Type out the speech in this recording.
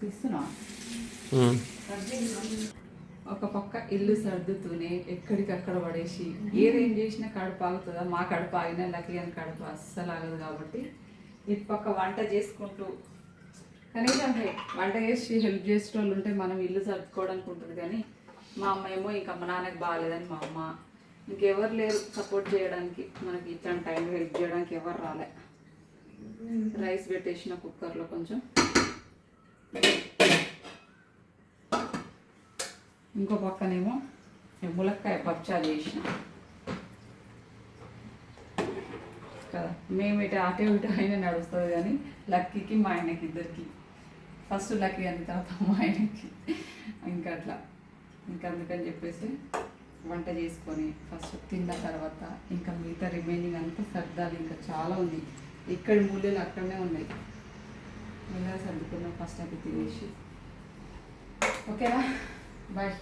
తీస్తున్నా ఒక పక్క ఇల్లు సర్దుతూనే ఎక్కడికక్కడ పడేసి ఏదేం చేసినా కడుపు ఆగుతుందా, మా కడుపు ఆగినా లక్కీ అని కడుపు అస్సలు ఆగదు. కాబట్టి ఇటు పక్క వంట చేసుకుంటూ కనీసం వంట చేసి హెల్ప్ చేసే వాళ్ళు ఉంటే మనం ఇల్లు సర్దుకోవడానికి ఉంటుంది. కానీ మా అమ్మ ఏమో ఇంకా మా నాన్నకి బాగాలేదని మా అమ్మ, ఇంకెవరు లేరు సపోర్ట్ చేయడానికి. మనకి ఇట్లాంటి టైంలో హెల్ప్ చేయడానికి ఎవరు రాలే. రైస్ పెట్టేసిన కుక్కర్లో కొంచెం, ఇంకో పక్కనేమో ములక్కాయ పచ్చడి చేసిన కదా. మేము ఇటు అటే ఇటు అయినా నడుస్తుంది. కానీ లక్కీకి మా ఆయనకి ఇద్దరికి, ఫస్ట్ లక్కీ అని తర్వాత మా ఆయనకి, ఇంకా అట్లా ఇంకా అందుకని చెప్పేసి వంట చేసుకొని ఫస్ట్ తిన్న తర్వాత ఇంకా మిగతా రిమైనింగ్ అంతా సర్దాలి. ఇంకా చాలా ఉంది, ఇక్కడి మూల్యాలు అక్కడనే ఉన్నాయి. ఇలా సర్దుకున్నాం ఫస్ట్ అది తినేసి. ఓకేనా, బాయ్.